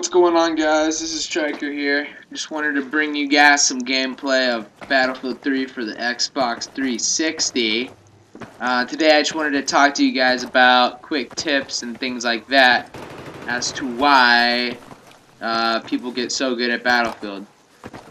what's going on, guys? This is Stryker here. Just wanted to bring you guys some gameplay of Battlefield 3 for the Xbox 360. Today I just wanted to talk to you guys about quick tips and things like that as to why people get so good at Battlefield.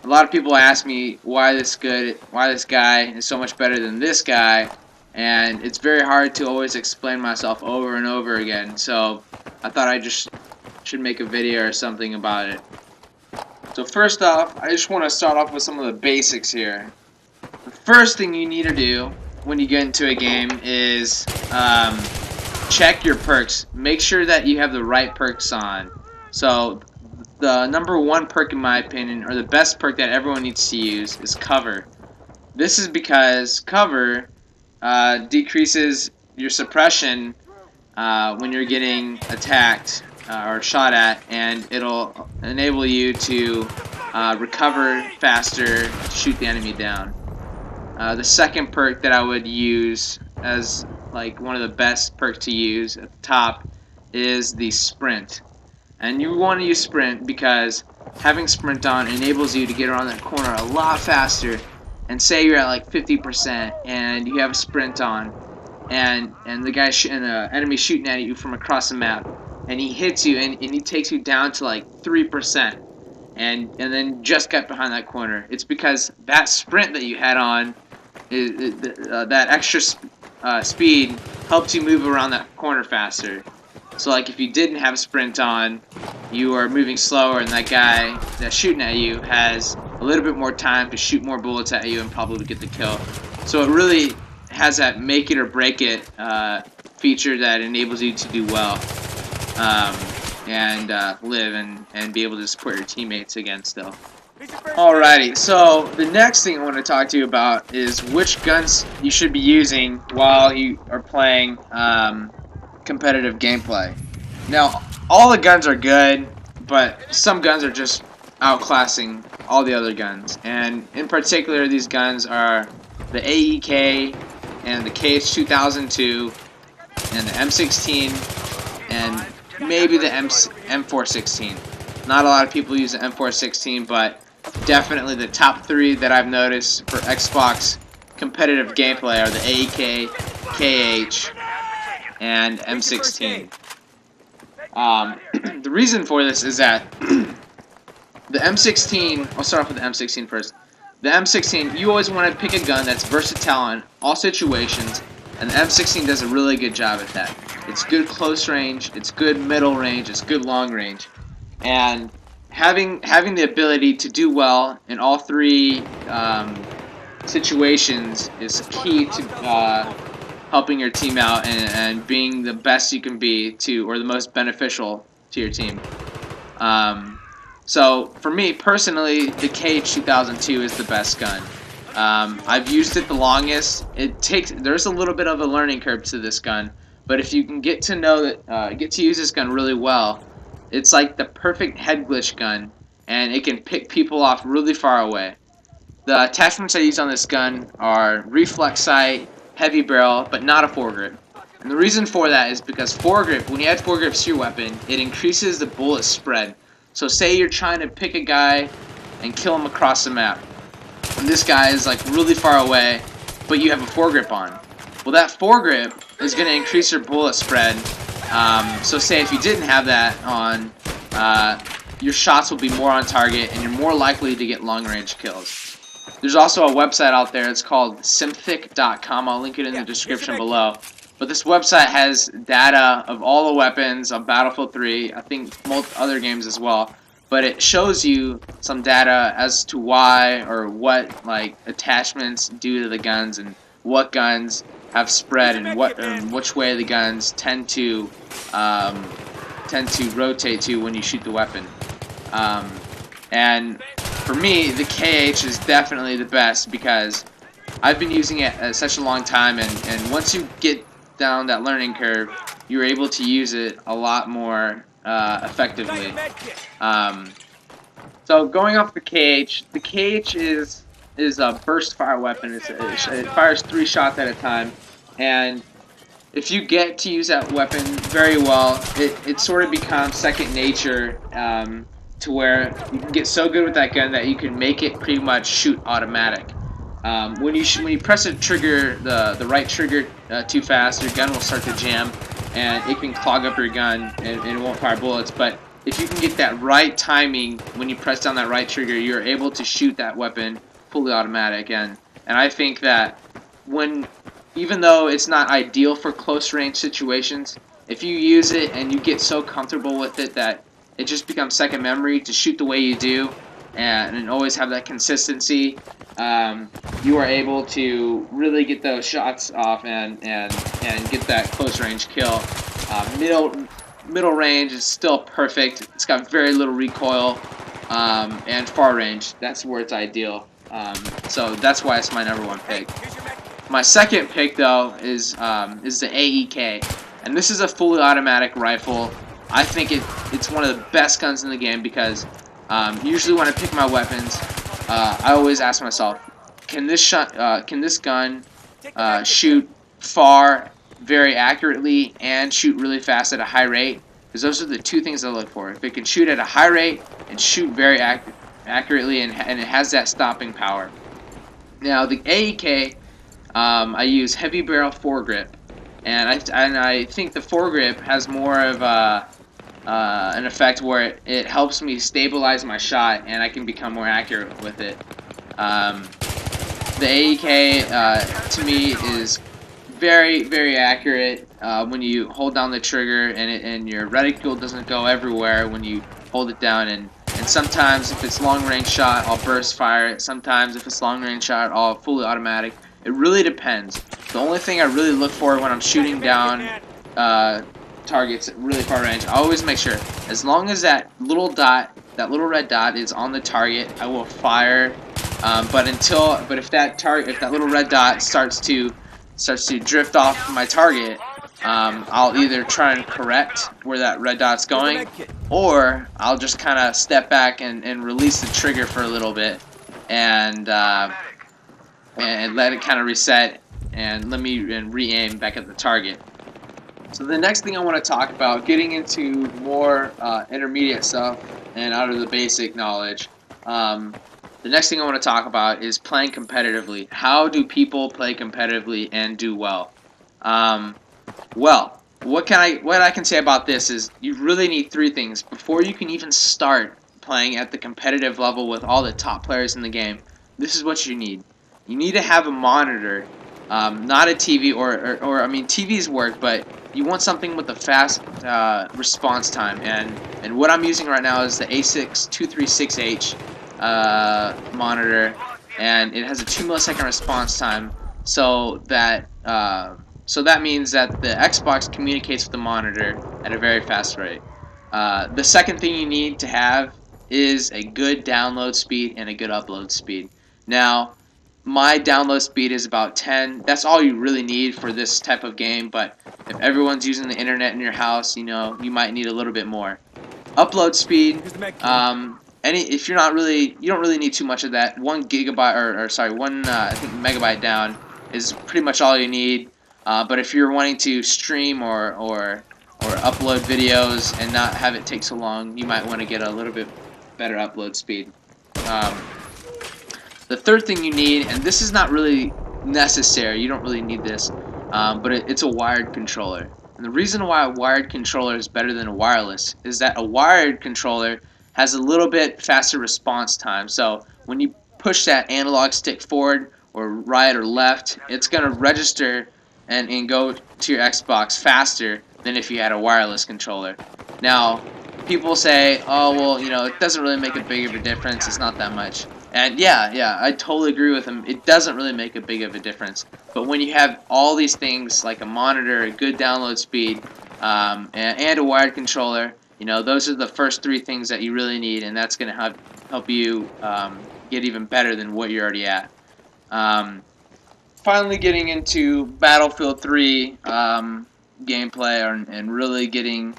A lot of people ask me why this guy is so much better than this guy, and it's very hard to always explain myself over and over again. So I thought I just should make a video or something about it. So first off, I just want to start off with some of the basics here. The first thing you need to do when you get into a game is check your perks. Make sure that you have the right perks on. So the number one perk, in my opinion, or the best perk that everyone needs to use, is cover. This is because cover decreases your suppression when you're getting attacked or shot at, and it'll enable you to recover faster to shoot the enemy down. The second perk that I would use as like one of the best perks to use at the top is the sprint. And you want to use sprint because having sprint on enables you to get around that corner a lot faster. And say you're at like 50% and you have a sprint on, and the guy enemy shooting at you from across the map, and he hits you and he takes you down to like 3%, and then just got behind that corner. It's because that sprint that you had on, that extra speed helps you move around that corner faster. So like if you didn't have a sprint on, you are moving slower, and that guy that's shooting at you has a little bit more time to shoot more bullets at you and probably get the kill. So it really has that make it or break it feature that enables you to do well and live and be able to support your teammates again still. Alrighty, so the next thing I want to talk to you about is which guns you should be using while you are playing competitive gameplay. Now, all the guns are good, but some guns are just outclassing all the other guns, and in particular these guns are the AEK and the KH-2002 and the M16 and maybe the M416. Not a lot of people use the M416, but definitely the top three that I've noticed for Xbox competitive gameplay are the AEK, KH, and M16. The reason for this is that the M16, I'll start off with the M16 first. The M16, you always want to pick a gun that's versatile in all situations, and the M16 does a really good job at that. It's good close range, it's good middle range, it's good long range. And having the ability to do well in all three situations is key to helping your team out and being the best you can be to, or the most beneficial to your team. So for me personally, the KH-2002 is the best gun. I've used it the longest. There's a little bit of a learning curve to this gun, but if you can get to use this gun really well, it's like the perfect head glitch gun, and it can pick people off really far away. The attachments I use on this gun are reflex sight, heavy barrel, but not a foregrip. And the reason for that is because foregrip, when you add foregrips to your weapon, it increases the bullet spread. So say you're trying to pick a guy and kill him across the map, and this guy is like really far away, but you have a foregrip on. Well, that foregrip is going to increase your bullet spread. So say if you didn't have that on, your shots will be more on target, and you're more likely to get long range kills. There's also a website out there. It's called simthic.com. I'll link it in the description below. But this website has data of all the weapons on Battlefield 3, I think most other games as well. But it shows you some data as to why or what like attachments do to the guns, and what guns have spread, and which way the guns tend to rotate to when you shoot the weapon. And for me, the KH is definitely the best because I've been using it at such a long time, and once you get down that learning curve, you're able to use it a lot more effectively. So going off the KH is a burst fire weapon. It fires 3 shots at a time, and if you get to use that weapon very well, it sort of becomes second nature, to where you can get so good with that gun that you can make it pretty much shoot automatic. When you press the trigger, the right trigger too fast, your gun will start to jam, and it can clog up your gun, and it won't fire bullets. But if you can get that right timing when you press down that right trigger, you're able to shoot that weapon fully automatic. And I think that even though it's not ideal for close range situations, if you use it and you get so comfortable with it that it just becomes second memory to shoot the way you do, and always have that consistency, you are able to really get those shots off and get that close range kill. Middle range is still perfect. It's got very little recoil, and far range, that's where it's ideal. So that's why it's my #1 pick. My second pick, though, is the AEK, and this is a fully automatic rifle. I think it's one of the best guns in the game because usually when I pick my weapons, I always ask myself, can this gun shoot far, very accurately, and shoot really fast at a high rate? Because those are the two things I look for. If it can shoot at a high rate and shoot very accurately, and it has that stopping power. Now the AEK, I use heavy barrel foregrip, and I think the foregrip has more of an effect where it helps me stabilize my shot, and I can become more accurate with it. The AEK to me is very, very accurate when you hold down the trigger, and your reticule doesn't go everywhere when you hold it down. And sometimes if it's long range shot, I'll burst fire it. Sometimes if it's long range shot, I'll fully automatic. It really depends. The only thing I really look for when I'm shooting down targets at really far range, I always make sure, as long as that little red dot is on the target, I will fire. But if that little red dot starts to drift off my target, I'll either try and correct where that red dot's going, or I'll just kind of step back and release the trigger for a little bit, and let it kind of reset, and re-aim back at the target. So the next thing I want to talk about, getting into more intermediate stuff and out of the basic knowledge, the next thing I want to talk about is playing competitively. How do people play competitively and do well? Well, what I can say about this is you really need three things before you can even start playing at the competitive level with all the top players in the game. This is what you need. You need to have a monitor, not a TV, or I mean, TVs work, but you want something with a fast response time. And what I'm using right now is the A6 236H monitor, and it has a 2 millisecond response time. So that means that the Xbox communicates with the monitor at a very fast rate. The second thing you need to have is a good download speed and a good upload speed. Now, my download speed is about 10. That's all you really need for this type of game, but if everyone's using the internet in your house, you might need a little bit more. Upload speed, if you don't really need too much of that. 1 gigabyte, one I think megabyte down is pretty much all you need. But if you're wanting to stream or upload videos and not have it take so long, you might want to get a little bit better upload speed. The third thing you need, and this is not really necessary, you don't really need this, but it's a wired controller. And the reason why a wired controller is better than a wireless is that a wired controller has a little bit faster response time. So when you push that analog stick forward or right or left, it's going to register and go to your Xbox faster than if you had a wireless controller. Now, people say, oh, well, it doesn't really make a big of a difference, it's not that much. And yeah, I totally agree with them. It doesn't really make a big of a difference. But when you have all these things like a monitor, a good download speed, and a wired controller, those are the first three things that you really need, and that's going to help you get even better than what you're already at. Finally, getting into Battlefield 3 gameplay and really getting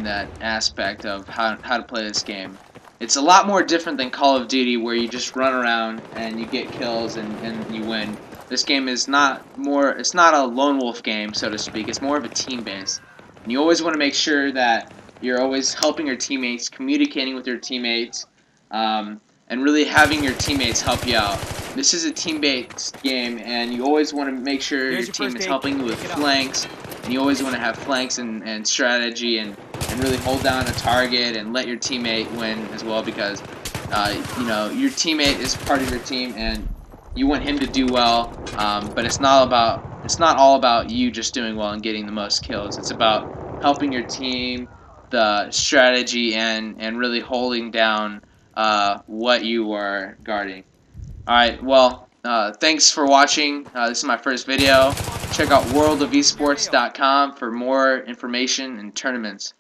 that aspect of how to play this game. it's a lot more different than Call of Duty, where you just run around and you get kills and you win. This game is it's not a lone wolf game, so to speak. It's more of a team base. And you always want to make sure that you're always helping your teammates, communicating with your teammates, and really having your teammates help you out. This is a team-based game, and you always want to make sure your team is helping you with flanks, and you always want to have flanks and strategy and really hold down a target and let your teammate win as well, because you know, your teammate is part of your team and you want him to do well, but it's not all about you just doing well and getting the most kills. It's about helping your team, the strategy, and really holding down what you are guarding. Alright, well, thanks for watching. This is my first video. Check out worldofesports.com for more information and tournaments.